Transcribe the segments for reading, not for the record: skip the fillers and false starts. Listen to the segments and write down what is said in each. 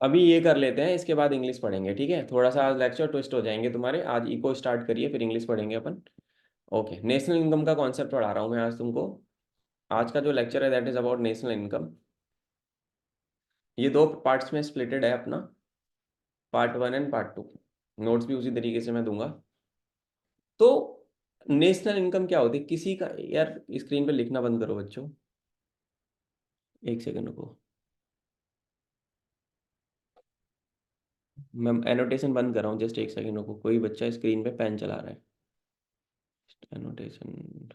अभी ये कर लेते हैं, इसके बाद इंग्लिश पढ़ेंगे, ठीक है? थोड़ा सा आज लेक्चर ट्विस्ट हो जाएंगे तुम्हारे। आज इको स्टार्ट करिए, फिर इंग्लिश पढ़ेंगे अपन। ओके, नेशनल इनकम का कॉन्सेप्ट पढ़ा रहा हूँ मैं आज तुमको। आज का जो लेक्चर है that is about national income. ये दो पार्ट्स में स्प्लिटेड है अपना, part one and part two. Notes भी उसी तरीके से मैं दूंगा। तो नेशनल इनकम क्या होती है किसी का, यार स्क्रीन पे लिखना बंद करो बच्चों, एक सेकंड रुको। मैं एनोटेशन बंद कर रहा हूँ, जस्ट एक सेकंड रुको, कोई बच्चा स्क्रीन पे पेन चला रहा है। एनोटेशन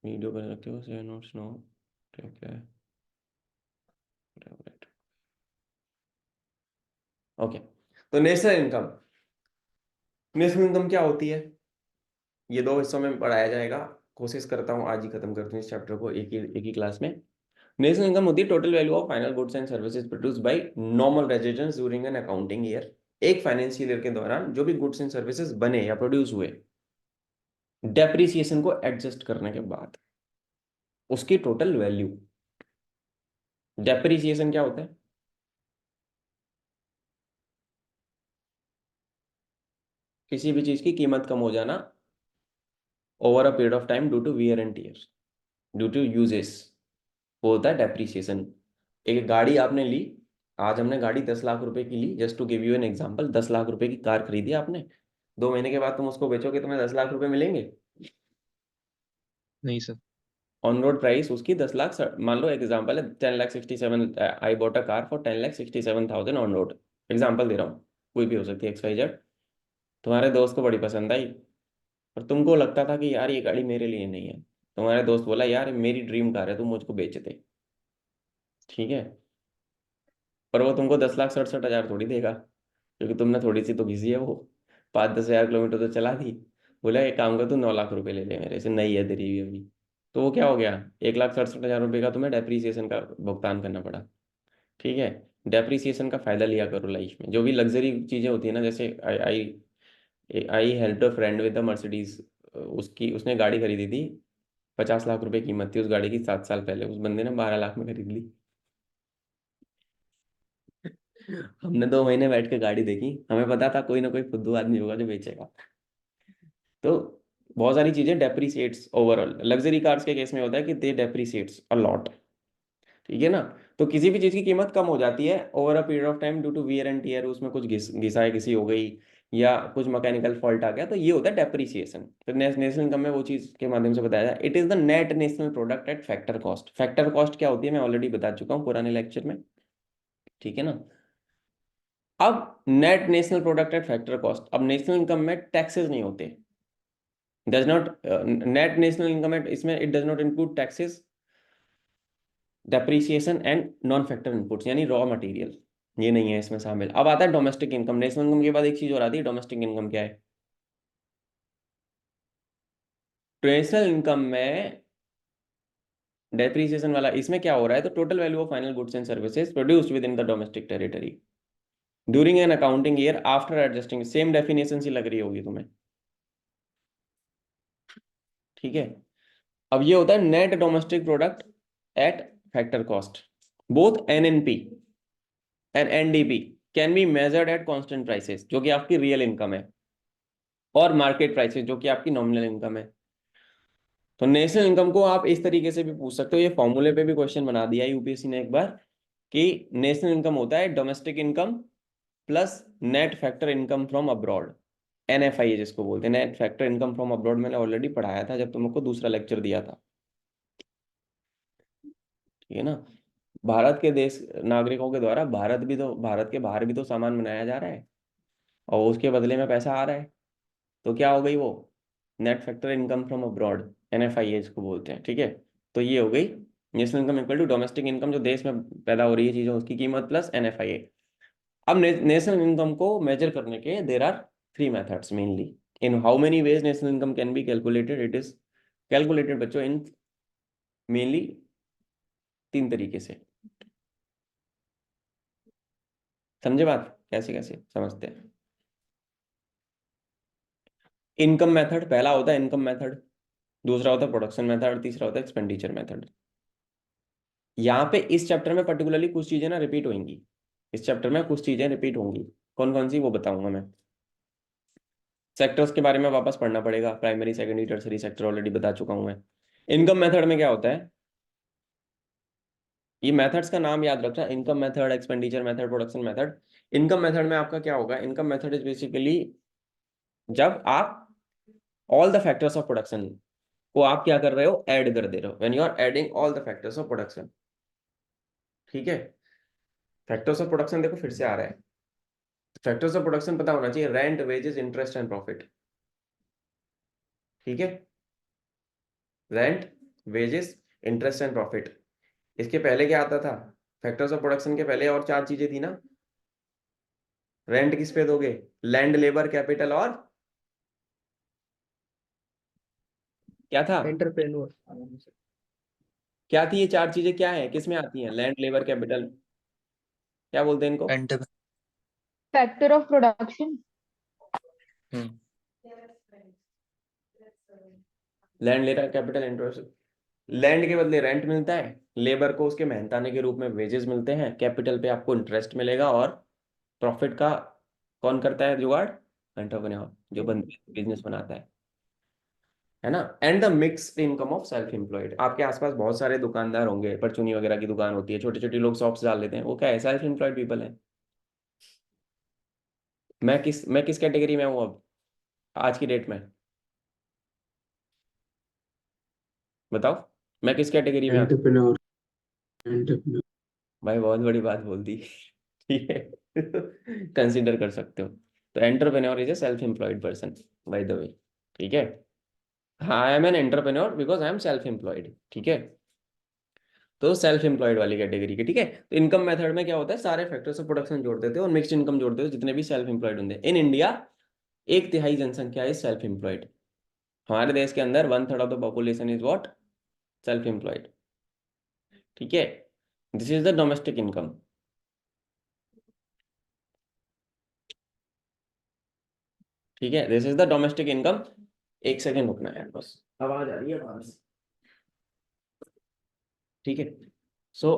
वीडियो कर सकते हो, से नोट्स नो, क्या क्या है। ओके, तो नेशनल इनकम, नेशनल इनकम क्या होती है, ये दो हिस्सों में पढ़ाया जाएगा। कोशिश करता हूँ आज ही खत्म कर दूँ इस चैप्टर को एक ही क्लास में। नेशनल इनकम होती है total value of final goods and services produce by normal residents during an accounting year. एक फाइनेंशियल ईयर के दौरान जो भी गुड्स एंड सर्विसेज बने या प्रोड्यूस हुए, डेप्रिसिएशन को एडजस्ट करने के बाद उसकी टोटल वैल्यू। डेप्रिसिएशन क्या होता है? किसी भी चीज की कीमत कम हो जाना over a period of time due to wear and tear, due to uses, वो होता है डेप्रिसिएशन। एक गाड़ी आपने ली, आज हमने गाड़ी 10 लाख रुपए की ली, just to give you an example. 10 lakh रुपए की कार खरीदी आपने, 2 महीने के बाद तुम उसको बेचोगे, तुम्हें 10 लाख रुपए मिलेंगे। नहीं सर। ऑन रोड प्राइस उसकी 10 लाख, मान लो एग्जांपल है 10,67, I bought a car for 10,67,000 on road. Example दे रहा हूँ, कोई भी हो सकती है, XYZ। तुम्हारे दोस्त को बड़ी पसंद आई, और तुमको लगता था कि यार ये गाड़ी मेरे लिए नहीं है। तुम्हारे दोस्त बोला यार मेरी ड्रीम कार है, तुम मुझको बेच दे। ठीक है, पर वो तुमको 10,67,000 थोड़ी देगा, क्योंकि तुमने थोड़ी सी तो घिसी है वो, 5-10 हज़ार किलोमीटर तो चला दी। बोला एक काम कर, तू 9 लाख रुपए ले ले मेरे से, नहीं है तेरी भी अभी। तो वो क्या हो गया, 1,67,000 रुपये का तुम्हें डेप्रीसिएशन का भुगतान करना पड़ा। ठीक है, डेप्रीसिएशन का फायदा लिया करो लाइफ में। जो भी लग्जरी चीजें होती है ना, जैसे I I I help a friend with the Mercedes, उसकी उसने गाड़ी खरीदी थी, 50 लाख रुपए कीमत थी उस गाड़ी की 7 साल पहले, उस बंदे ने 12 लाख में खरीद ली। हमने 2 महीने बैठ के गाड़ी देखी, हमें पता था कोई ना कोई फुद्दू आदमी होगा जो बेचेगा। तो बहुत सारी चीजें डेप्रिसिएट्स ओवरऑल। लग्जरी कार्स के केस में होता है कि दे डेप्रिसिएट्स अ लॉट। ठीक है ना? तो किसी भी चीज की कीमत कम हो जाती है over a period of time due to wear and tear, उसमें कुछ घिसाई घिसी हो गई या कुछ मैकेनिकल फॉल्ट आ गया, तो ये होता है डेप्रिसिएशन। तो नेशनल इनकम में वो चीज के माध्यम से बताया जाए, it is the net national product at factor cost. Factor cost क्या होती है मैं ऑलरेडी बता चुका हूँ पुराने लेक्चर में। ठीक है ना? अब net national product at factor cost, अब नेशनल इनकम में टैक्सेस नहीं होते। Does not, net national income इसमें it does not include taxes, depreciation and non factor inputs, यानी रॉ मटेरियल, ये नहीं है इसमें शामिल। अब आता है डोमेस्टिक इनकम। नेशनल इनकम के बाद एक चीज और आती है, डोमेस्टिक इनकम क्या है? नेशनल इनकम में डेप्रीसिएशन वाला, इसमें क्या हो रहा है, तो total value of final goods and services produced within the domestic territory during an accounting year after adjusting, same definition सी लग रही होगी तुम्हें। ठीक है, अब ये होता है net domestic product at factor cost. Both NNP and NDP can be measured at constant prices, जो कि आपकी रियल इनकम है, और मार्केट प्राइसेस जो कि आपकी नॉमिनल इनकम है। तो नेशनल इनकम को आप इस तरीके से भी पूछ सकते हो, ये फॉर्मूले पे भी क्वेश्चन बना दिया है यूपीएससी ने एक बार, कि नेशनल इनकम होता है domestic income plus net factor income from abroad, NFI जिसको बोलते हैं, net factor income from abroad. मैंने ऑलरेडी पढ़ाया था जब तुमको दूसरा लेक्चर दिया था। ठीक है ना? भारत के देश नागरिकों के द्वारा भारत भी तो, भारत के बाहर भी तो सामान बनाया जा रहा है, और उसके बदले में पैसा आ रहा है। तो क्या हो गई वो, net factor income from abroad, NFI इसको बोलते हैं। ठीक है, तो ये हो गई national income equal to domestic income, जो देश में पैदा हो रही है चीज़ों उसकी कीमत, प्लस NFI। अब नेशनल इनकम को मेजर करने के there are 3 methods mainly. In how many ways national income can be calculated, it is calculated बच्चों इन मेनली 3 तरीके से। समझे बात? कैसे कैसे समझते हैं? इनकम मेथड पहला होता है इनकम मेथड, दूसरा होता है प्रोडक्शन मेथड, तीसरा होता है एक्सपेंडिचर मेथड। यहाँ पे इस चैप्टर में पर्टिकुलरली कुछ चीजें ना रिपीट होंगी, इस चैप्टर में कुछ चीजें रिपीट होंगी। कौन कौन सी वो बताऊंगा मैं। सेक्टर्स के बारे में वापस पढ़ना पड़ेगा, primary secondary tertiary sector already बता चुका हूं मैं। इनकम मेथड में क्या होता है, ये मेथड्स का नाम याद रखना, income method, expenditure method, production method. Income method में आपका क्या होगा, इनकम मेथड इज बेसिकली जब आप all the factors of production को आप क्या कर रहे हो, ऐड कर दे रहे हो, when you are adding all the factors of production. ठीक है, फैक्टर्स ऑफ प्रोडक्शन देखो फिर से आ रहा है, फैक्टर्स ऑफ प्रोडक्शन पता होना चाहिए, rent, wages, interest and profit. ठीक है, rent, wages, interest and profit. इसके पहले क्या आता था, फैक्टर्स ऑफ प्रोडक्शन के पहले और चार चीजें थी ना। रेंट किस पे दोगे, लैंड, लेबर, कैपिटल और क्या था, एंटरप्रेन्योर। क्या थी ये चार चीजें, क्या है, किस में आती हैं, लैंड, लेबर, कैपिटल, क्या बोलते हैं इनको। Enter. Factor of production. Hmm. Land, labour, capital, interest. Land के बदले रेंट मिलता है, लेबर को उसके मेहनताने के रूप में वेजेस मिलते हैं, कैपिटल पे आपको इंटरेस्ट मिलेगा, और प्रॉफिट का कौन करता है जुगाड़, एंटरप्रेन्योर, जो बंद बिजनेस बनाता है ना। And the mix income of self employed, आपके आसपास बहुत सारे दुकानदार होंगे, परचूनी वगैरह की दुकान होती है, छोटे छोटे लोग शॉप्स डाल लेते हैं, वो क्या है, सेल्फ एम्प्लॉयड पीपल है। मैं किस कैटेगरी में हूँ अब आज की डेट में, बताओ, मैं किस कैटेगरी में आता हूँ। एंटरप्रेन्योर। एंटरप्रेन्योर। भाई बहुत बड़ी बात बोल दी। ठीक है, कंसिडर कर सकते हो। तो entrepreneur is a self employed person, by the way. ठीक है, हाँ, I am an entrepreneur because I am self employed. ठीक है, तो सेल्फ एम्प्लॉयड वाली कैटेगरी के। ठीक है, तो इनकम मेथड में क्या होता है, सारे फैक्टर्स ऑफ प्रोडक्शन जोड़ देते हो और मिक्स्ड इनकम जोड़ देते हो, जितने भी सेल्फ एम्प्लॉयड होंगे इन इंडिया। एक तिहाई जनसंख्या इज सेल्फ एम्प्लॉयड, हमारे देश के अंदर 1/3 of the population is what, self employed. ठीक है, this is the domestic income. ठीक है, this is the domestic income. एक सेकेंड रुकना है बस, आवाज आ रही है बाहर से। ठीक है, सो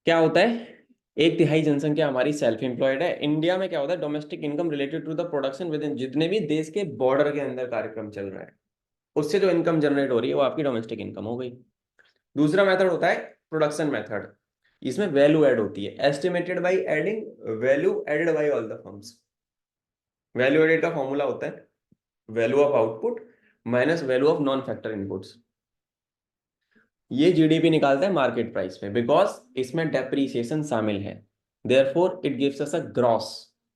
क्या होता है, एक तिहाई जनसंख्या हमारी सेल्फ एम्प्लॉयड है। इंडिया में क्या होता है, domestic income related to the production within, जितने भी देश के बॉर्डर के अंदर कार्यक्रम चल रहा है, उससे जो इनकम जनरेट हो रही है वो आपकी डोमेस्टिक इनकम हो गई। दूसरा मेथड होता है प्रोडक्शन मेथड, इसमें वैल्यू ऐड होती है, estimated by adding value added by all the firms. Value added का फॉर्मूला होता है value of output minus value of non factor inputs. ये जीडीपी निकालता है मार्केट प्राइस पे, बिकॉज इसमें डेप्रीसिएशन शामिल है, therefore it gives us a gross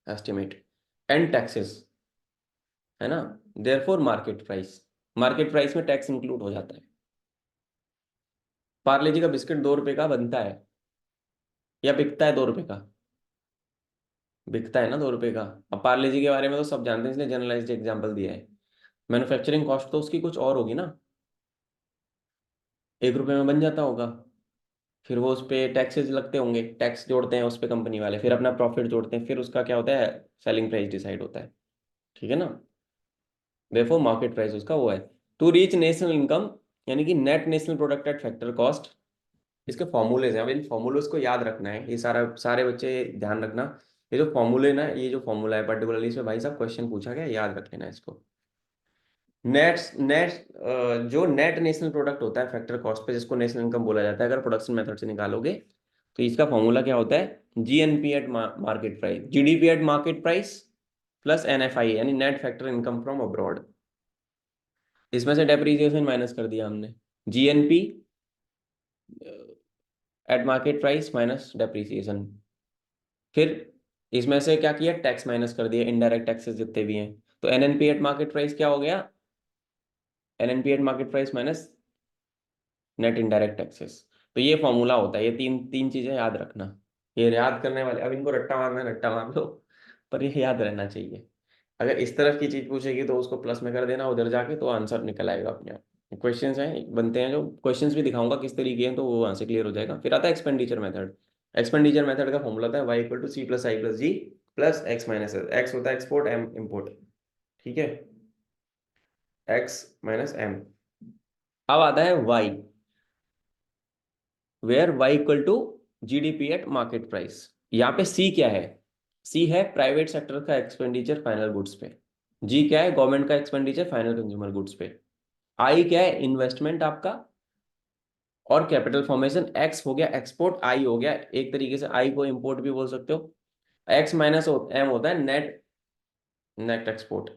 estimate and taxes, है ना। देयरफॉर मार्केट प्राइस में टैक्स इंक्लूड हो जाता है। पार्ले जी का बिस्किट 2 रुपए का बनता है या बिकता है 2 रुपए का, बिकता है ना 2 रुपए का। अब पार्ले जी के बारे में तो सब जानते हैं, इसलिए जनरलाइज्ड एग्जांपल दिया है। मैन्युफैक्चरिंग कॉस्ट तो उसकी कुछ और होगी ना, 1 रुपए में बन जाता होगा, फिर वो उस पर टैक्सेस लगते होंगे, टैक्स जोड़ते हैं उस पर कंपनी वाले, फिर अपना प्रॉफिट जोड़ते हैं, फिर उसका क्या होता है, सेलिंग प्राइस डिसाइड होता है। ठीक है ना, देयरफॉर मार्केट प्राइस उसका वो है। टू रीच नेशनल इनकम, यानी कि net national product at factor cost, इसके फॉर्मूलेज हैं। अब इन फॉर्मूलेज को याद रखना है, ये सारे बच्चे ध्यान रखना। ये जो फॉर्मूले ना, ये जो फॉर्मूला है पर्टिकुलरली इसमें भाई साहब क्वेश्चन पूछा गया, याद रख लेना इसको। नेट नेट जो नेट नेशनल प्रोडक्ट होता है फैक्टर कॉस्ट पे, जिसको नेशनल इनकम बोला जाता है, अगर प्रोडक्शन मेथड से निकालोगे तो इसका फॉर्मूला क्या होता है, GNP at market price, GDP at market price plus NFI यानी net factor income from abroad. इसमें से डेप्रिसिएशन माइनस कर दिया हमने, GNP at market price minus depreciation. फिर इसमें से क्या किया, टैक्स माइनस कर दिया, इनडायरेक्ट टैक्सेस जितने भी हैं। तो एनएनपी एट मार्केट प्राइस क्या हो गया, NNP eight market price minus net indirect taxes. तो ये फॉर्मूला होता है, ये तीन तीन चीजें याद रखना। ये याद करने वाले, अब इनको रट्टा मारना है, रट्टा मार लो, पर ये याद रहना चाहिए। अगर इस तरफ की चीज पूछेगी तो उसको प्लस में कर देना उधर जाके, तो आंसर निकल आएगा अपने आप। क्वेश्चंस हैं बनते हैं, जो क्वेश्चंस भी दिखाऊंगा किस तरीके हैं, तो वो वहां से क्लियर हो जाएगा। फिर आता है एक्सपेंडिचर मेथड। एक्सपेंडिचर मेथड का फॉर्मूला होता है Y equal to C plus I plus G plus X minus S. X होता है एक्सपोर्ट, एम इम्पोर्ट। ठीक है, एक्स माइनस एम। अब आता है Y, where y equal to GDP at market price. यहाँ पे c क्या है? c है प्राइवेट सेक्टर का एक्सपेंडिचर फाइनल गुड्स पे, g क्या है? गवर्नमेंट का एक्सपेंडिचर फाइनल कंज्यूमर गुड्स पे, i क्या है? इन्वेस्टमेंट आपका और कैपिटल फॉर्मेशन, x हो गया एक्सपोर्ट, i हो गया एक तरीके से i को इंपोर्ट भी बोल सकते हो, x माइनस m होता है net, net export.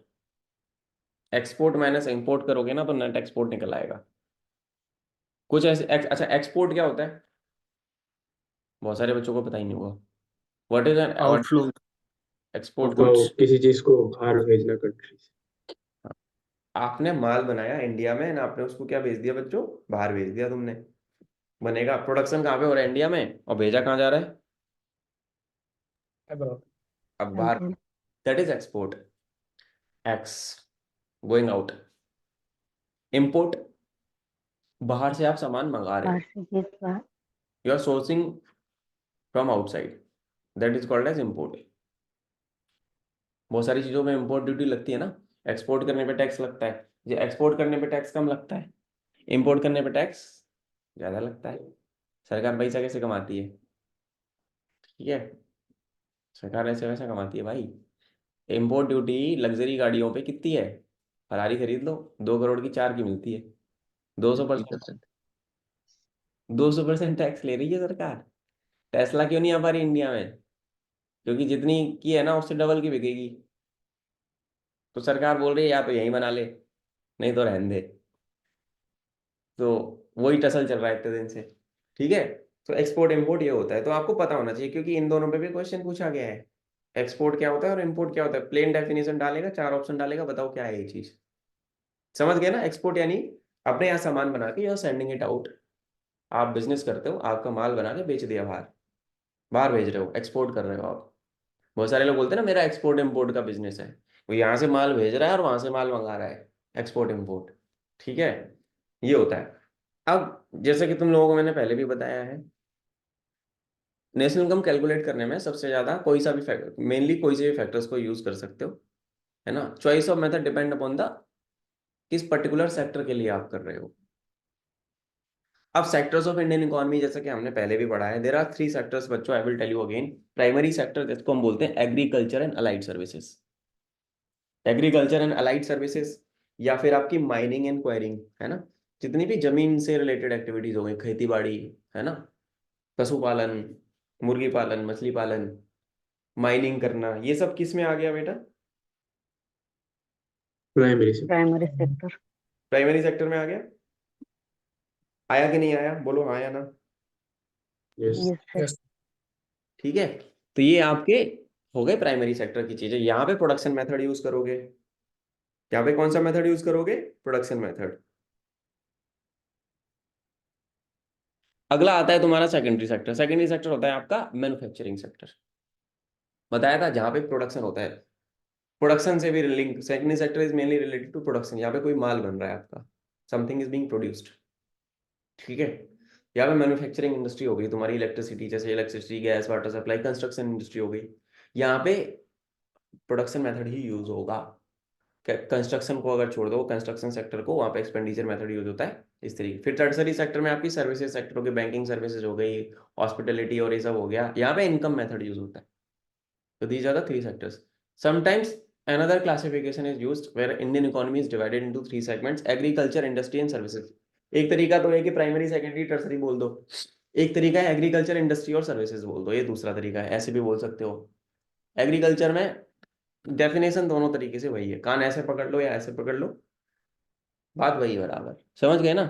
Export minus import करोगे ना तो नेट एक्सपोर्ट निकल आएगा। कुछ ऐसे अच्छा, एक्सपोर्ट क्या होता है? बहुत सारे बच्चों को पता ही नहीं होगा। What is an outflow export? वो किसी चीज को बाहर भेजना कंट्री से। आपने माल बनाया इंडिया में ना, आपने उसको क्या भेज दिया बच्चों? बाहर भेज दिया तुमने। बनेगा, प्रोडक्शन कहाँ पे हो रहा है? इंडिया में, और भेजा कहाँ जा रहा है? अब बाहर। That is export. X going out. Import, बाहर से आप सामान मंगा रहे हो, you are sourcing from outside, that is called as import. बहुत सारी चीजों में इंपोर्ट ड्यूटी लगती है ना। एक्सपोर्ट करने पे टैक्स लगता है, ये एक्सपोर्ट करने पे टैक्स कम लगता है, इंपोर्ट करने पे टैक्स ज्यादा लगता है। सरकार पैसा कैसे कमाती है? ठीक है, सरकार ऐसे वैसे कमाती है भाई। इंपोर्ट ड्यूटी लग्जरी गाड़ियों पे कितनी है? फरारी खरीद लो, 2 करोड़ की 4 की मिलती है। 200%, 200% टैक्स ले रही है सरकार। टेस्ला क्यों नहीं आ पा रही इंडिया में? क्योंकि जितनी की है ना उससे डबल की बिकेगी। तो सरकार बोल रही है या तो यहीं बना ले, नहीं तो रहने दे। तो वही टसल चल रहा है इतने दिन से। ठीक है, तो एक्सपोर्ट इंपोर्ट ये होता है, तो आपको पता होना चाहिए क्योंकि इन दोनों पे भी क्वेश्चन पूछा गया है। एक्सपोर्ट क्या होता है और इंपोर्ट क्या होता है? प्लेन डेफिनेशन डालेगा, 4 ऑप्शन डालेगा, बताओ क्या है ये चीज। समझ गए ना? एक्सपोर्ट यानी अपने यहाँ सामान बना के you are sending it out. आप बिजनेस करते हो, आपका माल बना के बेच दिया बाहर, बाहर भेज रहे हो, एक्सपोर्ट कर रहे हो आप। बहुत सारे लोग बोलते हैं ना मेरा एक्सपोर्ट इंपोर्ट का बिजनेस है, वो यहाँ से माल भेज रहा है और वहां से माल मंगा रहा है, एक्सपोर्ट इंपोर्ट। ठीक है, ये होता है। अब जैसे कि तुम लोगों को मैंने पहले भी बताया है, नेशनल इनकम कैलकुलेट करने में सबसे ज्यादा कोई सा भी फैक्टर, मेनली कोई से भी फैक्टर्स को यूज कर सकते हो, है ना। Choice of method depend upon the किस पर्टिकुलर सेक्टर के लिए आप कर रहे हो। अब सेक्टर्स ऑफ इंडियन इकोनॉमी जैसा कि हमने पहले भी पढ़ा है, देयर आर 3 सेक्टर्स बच्चों, I will tell you again. Primary sector जिसको हम बोलते हैं agriculture and allied services, agriculture and allied services, या फिर आपकी माइनिंग एंड क्वायरिंग, है ना। जितनी भी जमीन से रिलेटेड एक्टिविटीज हो गई, खेती बाड़ी, है ना, पशुपालन, मुर्गी पालन, मछली पालन, माइनिंग करना, ये सब किस में आ गया बेटा? प्राइमरी से। प्राइमरी सेक्टर में आ गया। आया कि नहीं आया? बोलो हाँ या ना। यस। ठीक है, तो ये आपके हो गए प्राइमरी सेक्टर की चीजें। यहाँ पे प्रोडक्शन मेथड यूज करोगे, यहाँ पे कौन सा मेथड यूज करोगे? Production method. अगला आता है तुम्हारा सेकेंडरी सेक्टर। सेकेंडरी सेक्टर होता है आपका मैन्युफैक्चरिंग सेक्टर, बताया था, जहाँ पे प्रोडक्शन होता है। प्रोडक्शन से भी link, secondary sector is mainly related to production, यहाँ पे कोई माल बन रहा है आपका, समथिंग इज बीइंग प्रोड्यूस्ड। ठीक है, यहाँ पे मैन्युफैक्चरिंग इंडस्ट्री हो गई तुम्हारी, इलेक्ट्रिसिटी, जैसे electricity, gas, water supply, construction industry हो गई। यहाँ पे प्रोडक्शन मेथड ही यूज होगा। कंस्ट्रक्शन को अगर छोड़ दो, कंस्ट्रक्शन सेक्टर को, वहाँ पे एक्सपेंडिचर मेथड यूज होता है इस तरीके। फिर टर्सरी सेक्टर में आपकी सर्विसेज सेक्टर हो गई, बैंकिंग सर्विसेज हो गई, हॉस्पिटलिटी और ये सब हो गया, यहाँ पे इनकम मेथड यूज होता है। So these are the 3 sectors. Sometimes another classification is used where Indian economy is divided into 3 segments: agriculture, industry and services. एक तरीका तो है कि प्राइमरी, सेकेंडरी, टर्सरी बोल दो। एक तरीका है एग्रीकल्चर, इंडस्ट्री और सर्विसेज बोल दो, ये दूसरा तरीका है, ऐसे भी बोल सकते हो। एग्रीकल्चर में डेफिनेशन दोनों तरीके से वही है, कान ऐसे पकड़ लो या ऐसे पकड़ लो, बात वही बराबर, समझ गए ना।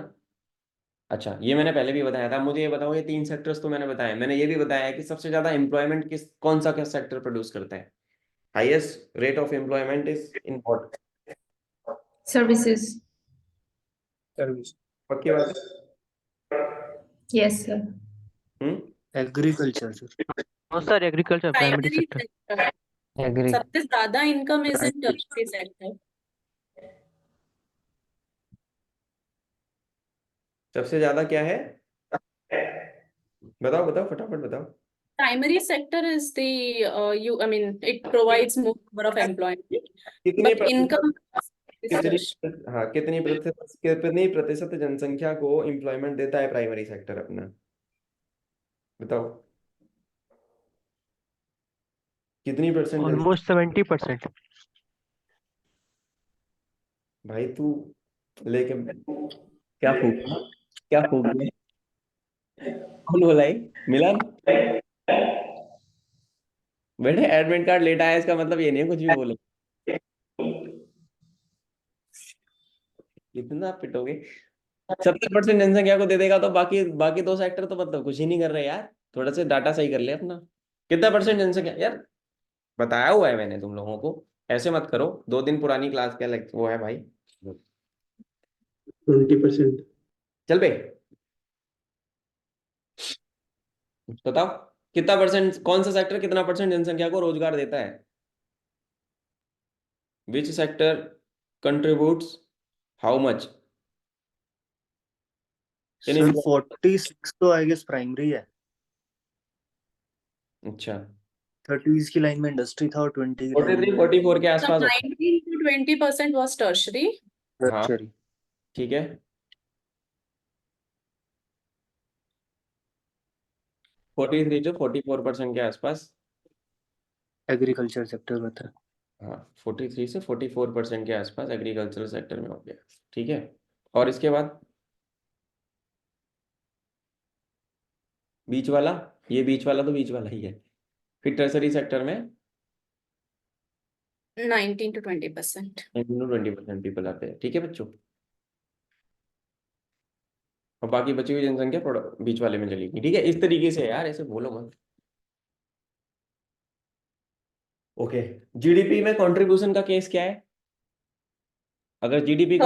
अच्छा, ये मैंने पहले भी बताया था। मुझे ये बताओ, ये 3 सेक्टर्स तो मैंने बताया, मैंने ये भी बताया है कि सबसे ज्यादा एम्प्लॉयमेंट किस, कौन सा क्या सेक्टर प्रोड्यूस करता है? Highest rate of employment is in what? Services. Service. पक्की बात है? Yes, sir. Agriculture sir. हाँ sir, agriculture primary Primary sector. sector. Agri. सबसे ज्यादा income is in tertiary sector. सबसे ज्यादा क्या है? बताओ बताओ, फटाफट बताओ। Primary sector is the I mean it provides more number of employment, कितनी but income is कितनी tertiary. हाँ, कितनी प्रतिशत जनसंख्या को एम्प्लॉयमेंट देता है प्राइमरी सेक्टर अपना? बताओ कितनी परसेंट? ऑलमोस्ट 70%। भाई तू लेके क्या फूक क्या फूक गया? कौन बोला है? मिलन बेटे, एडमिट कार्ड लेट आया इसका मतलब ये नहीं है कुछ भी बोलो। इतना पिटोगे? 70% जनसंख्या को दे देगा तो बाकी बाकी दो सेक्टर तो मतलब कुछ ही नहीं कर रहे यार। थोड़ा सा डाटा सही कर ले अपना। कितना परसेंट जनसंख्या यार? बताया हुआ है मैंने तुम लोगों को। ऐसे मत करो, 2 दिन पुरानी क्लास का वो है भाई। 20%। चल बे, बताओ कितना परसेंट, कौन सा सेक्टर कितना परसेंट जनसंख्या को रोजगार देता है? Which sector contributes how much in? Sir 46 तो आई गेस प्राइमरी है। अच्छा, 30s की लाइन में इंडस्ट्री था और 20 की लाइन 43 में 44 के So आसपास होता 19 to 20% was tertiary. है। हाँ tertiary। ठीक है, 43 से 44% के आसपास। एग्रीकल्चर सेक्टर में था। हाँ, 43 से 44% के आसपास एग्रीकल्चरल सेक्टर में हो गया। ठीक है, और इसके बाद बीच वाला, ये बीच वाला तो बीच वाला ही है। फिर टर्सरी सेक्टर में 19 to 20%. 20% पीपल आते हैं। ठीक है बच्चों, और बाकी बची हुई जनसंख्या बीच वाले में चलेगी। ठीक है, इस तरीके से यार, ऐसे बोलो मत। ओके, जीडीपी में कंट्रीब्यूशन का केस क्या है? अगर GDP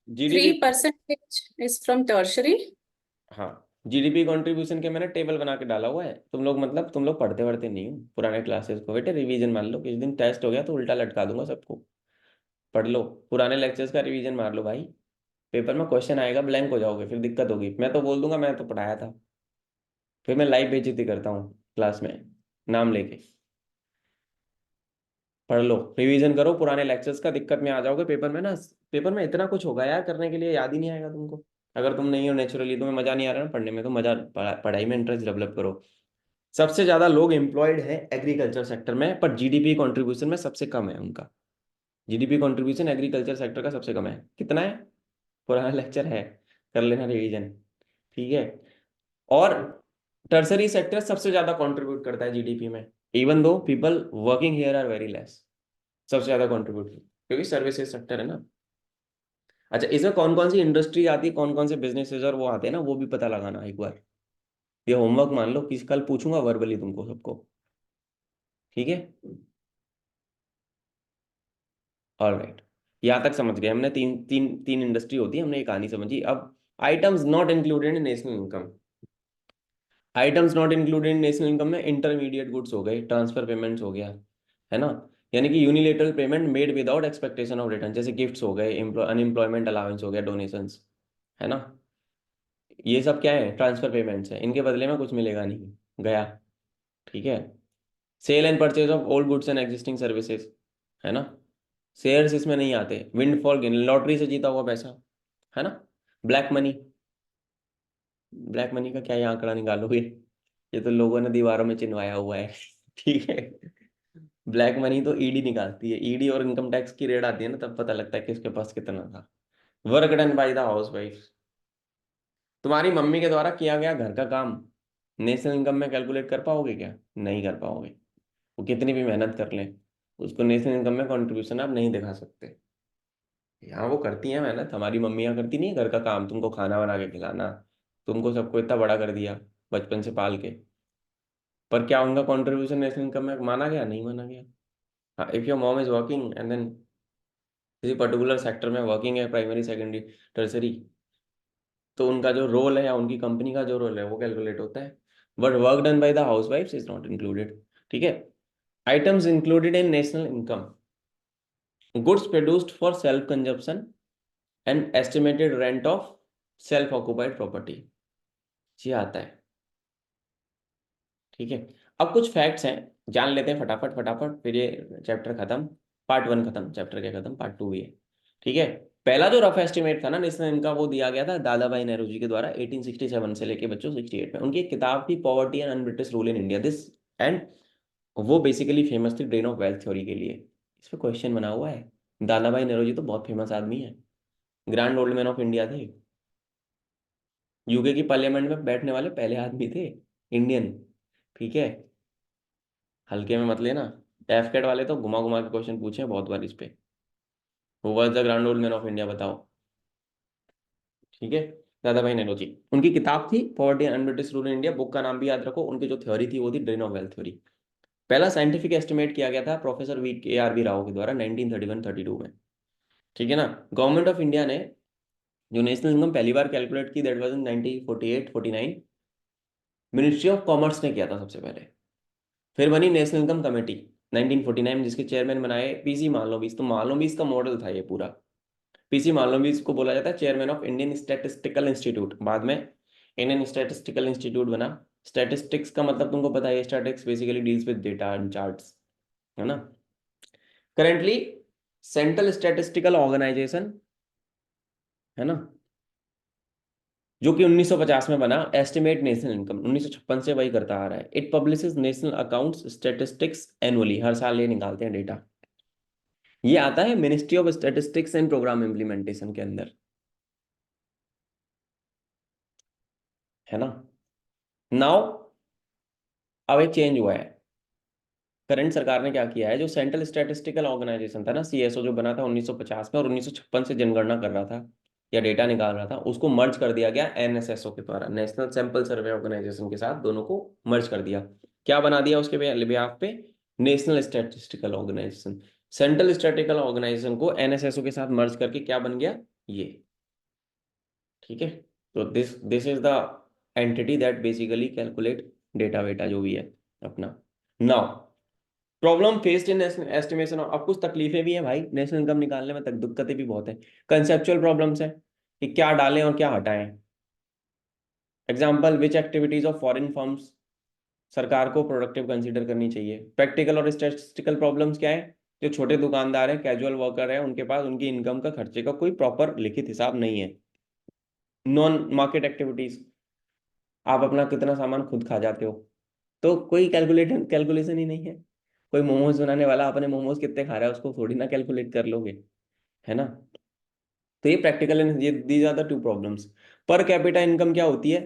GDP 33% is from tertiary. हाँ, जीडीपी कंट्रीब्यूशन के मैंने टेबल बना के डाला हुआ है। तुम लोग मतलब तुम लोग पढ़ते पढ़ते नहीं हो पुराने क्लासेस को। बेटे रिवीजन मान लो, किस दिन टेस्ट हो गया तो उल्टा लटका दूंगा सबको। पढ़ लो, पुराने लेक्चर्स का रिवीजन मार लो भाई। पेपर में क्वेश्चन आएगा, ब्लैंक हो जाओगे, फिर दिक्कत होगी। मैं तो बोल दूंगा मैं तो पढ़ाया था, फिर मैं लाइव बेइज्जती करता हूँ क्लास में नाम लेके। पढ़ लो, रिवीजन करो पुराने लेक्चर्स का, दिक्कत में आ जाओगे पेपर में ना। पेपर में इतना कुछ होगा यार करने के लिए, याद ही नहीं आएगा तुमको। अगर तुम नहीं हो नेचुरली, तुम्हें मजा नहीं आ रहा ना पढ़ने में, तो मजा पढ़ाई में इंटरेस्ट डेवलप करो। सबसे ज्यादा लोग एम्प्लॉयड हैं एग्रीकल्चर सेक्टर में, पर जीडीपी कंट्रीब्यूशन में सबसे कम है उनका। जीडीपी कंट्रीब्यूशन एग्रीकल्चर सेक्टर का सबसे कम है। कितना है? पुराना लेक्चर है, कर लेना रिवीजन। ठीक है, और टर्सरी सेक्टर सबसे ज्यादा कंट्रीब्यूट करता है जीडीपी में, even two people working here are very less. सबसे ज्यादा कंट्रीब्यूट क्योंकि सर्विसेज सेक्टर है ना। अच्छा, इसमें कौन कौन सी इंडस्ट्री आती है, कौन कौन से बिजनेसेस और वो आते हैं ना, वो भी पता लगाना एक बार। ये होमवर्क मान लो, किस कल पूछूंगा वर्बली तुमको सबको। ठीक है, ऑलराइट, यहाँ तक समझ गए हमने। तीन तीन तीन इंडस्ट्री होती है, हमने एक कहानी समझी। अब items not included in national income. Items not included in national income में इंटरमीडिएट गुड्स हो गए, ट्रांसफर पेमेंट्स हो गया, है ना। यानी कि unilateral payment made without expectation of return, जैसे गिफ्ट्स हो गए, अनएम्प्लॉयमेंट अलाउंस हो गया, डोनेशंस, है ना। ये सब क्या है? ट्रांसफर पेमेंट्स है, इनके बदले में कुछ मिलेगा नहीं, गया। ठीक है, sale and purchase of old goods and existing services, है ना। शेयर्स इसमें नहीं आते। विंडफॉल गेन, लॉटरी से जीता हुआ पैसा, है ना। ब्लैक मनी, ब्लैक मनी का क्या ये आंकड़ा निकालोगे? ये तो लोगों ने दीवारों में चिन्हवाया हुआ है। ठीक है, ब्लैक मनी तो ईडी निकालती है। ईडी और इनकम टैक्स की रेड आती है ना, तब पता लगता है कि उसके पास कितना था। Work done by the house wife, तुम्हारी मम्मी के द्वारा किया गया घर का काम नेशनल इनकम में कैलकुलेट कर पाओगे क्या? नहीं कर पाओगे। वो कितनी भी मेहनत कर लें, उसको नेशनल इनकम में कंट्रीब्यूशन आप नहीं दिखा सकते। यहाँ वो करती हैं मेहनत, हमारी मम्मियाँ करती नहीं है घर का काम, तुमको खाना बना के खिलाना, तुमको सबको इतना बड़ा कर दिया बचपन से पाल के। पर क्या उनका कंट्रीब्यूशन नेशनल इनकम में माना गया? नहीं माना गया। हाँ, if your mom is working and then किसी पर्टिकुलर सेक्टर में वर्किंग है, प्राइमरी सेकेंडरी टर्सरी, तो उनका जो रोल है या उनकी कंपनी का जो रोल है वो कैलकुलेट होता है। But work done by the house wife is not included. ठीक है, items included in national income, goods produced for self consumption and estimated rent of self occupied property, ये आता है। ठीक है, अब कुछ फैक्ट्स हैं, जान लेते हैं फटाफट फटाफट, फिर ये चैप्टर खत्म। पार्ट 1 खत्म, चैप्टर के खत्म, पार्ट 2 भी है। ठीक है, पहला जो रफ एस्टिमेट था ना नेशनल इनकम, वो दिया गया था दादा भाई नेहरू जी के द्वारा 1867 से लेके बच्चों 68 में। उनकी एक किताब थी poverty and un-British rule in India this, and वो बेसिकली फेमस थी ड्रेन ऑफ वेल्थ थ्योरी के लिए। इस पे क्वेश्चन बना हुआ है। दादा भाई नेहरू जी तो बहुत फेमस आदमी है, grand old man of India थे, यूके की पार्लियामेंट में बैठने वाले पहले आदमी थे इंडियन। ठीक है, हल्के में मत लेना। एफकेट वाले तो घुमा घुमा के क्वेश्चन पूछे हैं बहुत बार इस पे। Who was the grand old man of India, बताओ। ठीक है, दादा भाई नेहरू जी, उनकी किताब थी poverty and un-British rule in India. Book का नाम भी याद रखो। उनकी जो थ्योरी थी वो थी ड्रेन ऑफ वेल्थ थ्योरी। पहला साइंटिफिक एस्टिमेट किया गया था प्रोफेसर वी के आर वी राव के द्वारा 1931-32 में। ठीक है ना। गवर्नमेंट ऑफ इंडिया ने जो नेशनल इनकम पहली बार कैलकुलेट की that was in 1948-49। Ministry of commerce ने किया था सबसे पहले। फिर बनी नेशनल इनकम कमेटी 1949 जिसके चेयरमैन बनाए पीसी मालनोबिस। तो मालनोबिस का मॉडल था ये पूरा। पीसी मालनोबिस को बोला जाता है chairman of Indian statistical institute. बाद में इंडियन स्टैटिस्टिकल इंस्टीट्यूट बना। स्टैटिस्टिक्स का मतलब तुमको पता है, statistics basically deals with data and charts, है ना। करेंटली सेंट्रल स्टैटिस्टिकल ऑर्गेनाइजेशन, है ना, जो कि 1950 में बना, एस्टिमेट नेशनल इनकम 1956 से वही करता आ रहा है। It publishes national accounts statistics annually, हर साल ये निकालते हैं डेटा। ये आता है ministry of statistics and programme implementation के अंदर, है ना। नाउ अब एक चेंज हुआ है। करंट सरकार ने क्या किया है, जो सेंट्रल स्टैटिस्टिकल ऑर्गेनाइजेशन था ना सीएसओ, जो बना था 1950 में और 1956 से जनगणना कर रहा था या डेटा निकाल रहा था, उसको मर्ज कर दिया गया एनएसएसओ के द्वारा, नेशनल सैंपल सर्वे ऑर्गेनाइजेशन के साथ। दोनों को मर्ज कर दिया। क्या बना दिया उसके बिहाफ पे, national statistical organisation. Central statistical organisation को एनएसएसओ के साथ मर्ज करके क्या बन गया ये। ठीक है, तो this is the entity that basically calculate data वेटा जो भी है अपना। Now problem faced in estimation, अब कुछ तकलीफें भी हैं भाई नेशनल इनकम निकालने में, तक दिक्कतें भी बहुत हैं। कंसेप्चुअल प्रॉब्लम्स हैं कि क्या डालें और क्या हटाएं। Example, which activities of foreign firms सरकार को प्रोडक्टिव कंसीडर करनी चाहिए। प्रैक्टिकल और स्टैटिस्टिकल प्रॉब्लम्स क्या है, जो छोटे दुकानदार हैं, कैजुअल वर्कर हैं, उनके पास उनकी इनकम का खर्चे का कोई प्रॉपर लिखित हिसाब नहीं है। नॉन मार्केट एक्टिविटीज, आप अपना कितना सामान खुद खा जाते हो, तो कोई कैलकुलेशन ही नहीं है। कोई मोमोज बनाने वाला अपने मोमोज कितने खा रहा है उसको थोड़ी ना कैलकुलेट कर लोगे, है ना। तो ये प्रैक्टिकल, ये these are the two problems. Per capita income क्या होती है,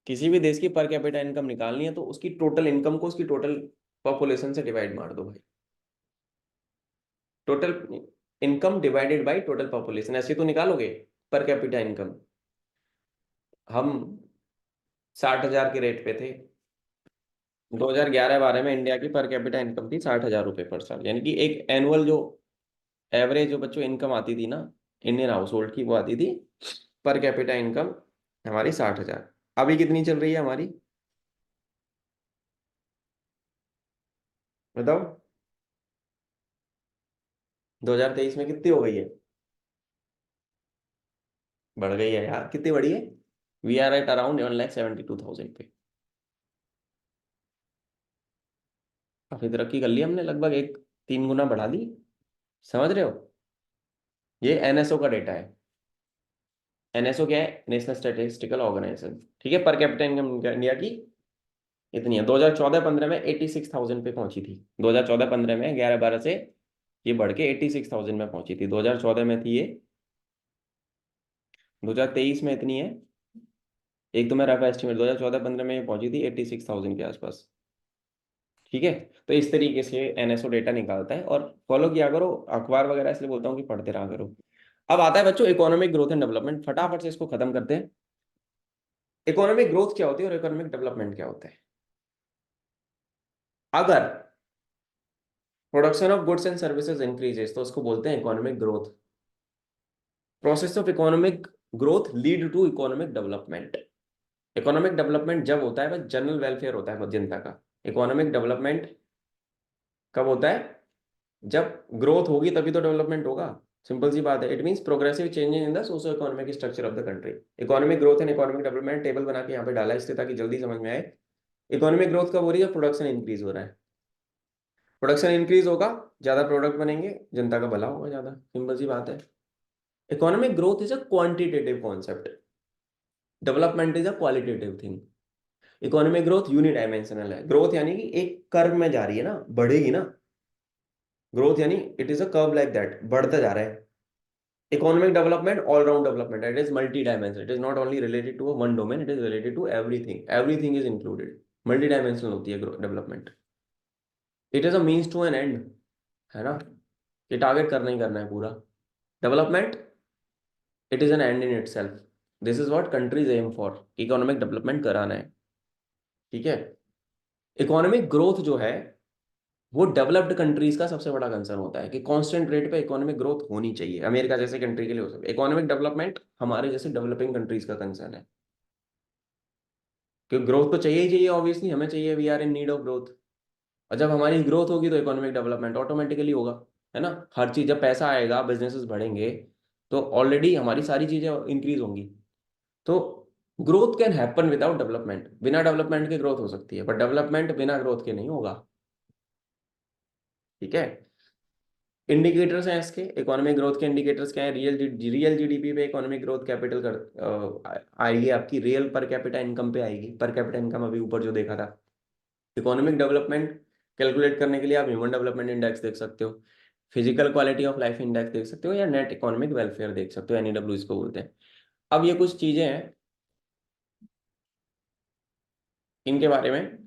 किसी भी देश की पर कैपिटा इनकम निकालनी है तो उसकी टोटल इनकम को उसकी टोटल पॉपुलेशन से डिवाइड मार दो भाई। Total income divided by total population, ऐसे तो निकालोगे पर कैपिटा इनकम। हम 60,000 के रेट पे थे 2011-12 में। इंडिया की पर कैपिटा इनकम थी 60,000 रुपये पर साल, यानी कि एक एनुअल जो एवरेज जो बच्चों इनकम आती थी ना इंडियन हाउस होल्ड की, वो आती थी पर कैपिटा इनकम हमारी 60,000। अभी कितनी चल रही है हमारी, बताओ। 2023 में कितनी हो गई है, बढ़ गई है यार, कितनी बढ़ी है। वी आर एट अराउंड 1,72,000 पे। काफी तरक्की कर ली हमने, लगभग एक 3 गुना बढ़ा दी, समझ रहे हो। ये एनएसओ का डेटा है। एनएसओ क्या है, नेशनल स्टैटिस्टिकल ऑर्गेनाइजेशन। ठीक है, पर कैपिटा इनकम इंडिया की इतनी है। 2014-15 में 86,000 पे पहुंची थी। 2014-15 में 11-12 से ये बढ़ के 86,000 में पहुंची थी। 2014 में थी ये, 2023 में इतनी है। एक तो मेरा एस्टिमेट 2014-15 में ये पहुंची थी 86,000 के आसपास। ठीक है, तो इस तरीके से एनएसओ डेटा निकालता है और फॉलो किया करो। अखबार वगैरह इसलिए बोलता हूँ कि पढ़ते रहा करो। अब आता है बच्चों इकोनॉमिक ग्रोथ एंड डेवलपमेंट, फटाफट से इसको खत्म करते हैं। इकोनॉमिक ग्रोथ क्या होती है और इकोनॉमिक डेवलपमेंट क्या होता है। अगर production of goods and services increases तो उसको बोलते हैं economic growth. Process of economic growth lead to economic development. Economic development जब होता है वह जनरल वेलफेयर होता है जनता का। इकोनॉमिक डेवलपमेंट कब होता है, जब ग्रोथ होगी तभी तो डेवलपमेंट होगा। सिंपल सी बात है। It means progressive changes in the socio economic structure of the country. Economic growth and economic development table बना के यहाँ पे डाला है इसलिए ताकि जल्दी समझ में आए। इकोनॉमिक ग्रोथ कब हो रही है, प्रोडक्शन इंक्रीज हो रहा है। प्रोडक्शन इंक्रीज होगा, ज्यादा प्रोडक्ट बनेंगे, जनता का भला होगा ज्यादा, सिंपल सी बात है। Economic growth is a quantitative concept, development is a qualitative thing. Economic growth unidimensional है, ग्रोथ यानी कि एक कर्व में जा रही है ना, बढ़ेगी ना, ग्रोथ यानी it is a curve like that, बढ़ता जा रहा है। Economic development all round development, it is multi dimensional, it is not only related to one domain, it is related to everything, everything is included, multi dimensional होती है development. It is a means to an end, है ना, ये target करना ही करना है पूरा। Development it is an end in itself, this is what countries aim for, economic development कराना है, ठीक है। इकोनॉमिक ग्रोथ जो है वो डेवलप्ड कंट्रीज का सबसे बड़ा कंसर्न होता है कि कांस्टेंट रेट पे इकोनॉमिक ग्रोथ होनी चाहिए, अमेरिका जैसे कंट्री के लिए हो सकती है। इकोनॉमिक डेवलपमेंट हमारे जैसे डेवलपिंग कंट्रीज का कंसर्न है, क्योंकि ग्रोथ तो चाहिए ही चाहिए, ऑब्वियसली हमें चाहिए, we are in need of growth. और जब हमारी ग्रोथ होगी तो इकोनॉमिक डेवलपमेंट ऑटोमेटिकली होगा, है ना। हर चीज, जब पैसा आएगा, बिजनेसेस बढ़ेंगे, तो ऑलरेडी हमारी सारी चीजें इंक्रीज होंगी। तो growth can happen without development, बिना डेवलपमेंट के ग्रोथ हो सकती है, बट डेवलपमेंट बिना ग्रोथ के नहीं होगा, ठीक है। इंडिकेटर्स हैं इसके, इकोनॉमिक ग्रोथ के इंडिकेटर्स क्या है? रियल जीडीपी पे इकोनॉमिक ग्रोथ कैपिटल आएगी आपकी, रियल पर कैपिटा इनकम पे आएगी, पर कैपिटा इनकम अभी ऊपर जो देखा था। इकोनॉमिक डेवलपमेंट कैलकुलेट करने के लिए आप ह्यूमन डेवलपमेंट इंडेक्स देख सकते हो, physical quality of life index देख सकते हो, या नेट इकोनॉमिक वेलफेयर देख सकते हो, NEW इसको बोलते हैं। अब ये कुछ चीजें हैं, इनके बारे में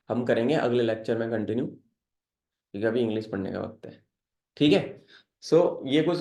हम करेंगे अगले लेक्चर में कंटिन्यू, क्योंकि अभी इंग्लिश पढ़ने का वक्त है, ठीक है। सो ये कुछ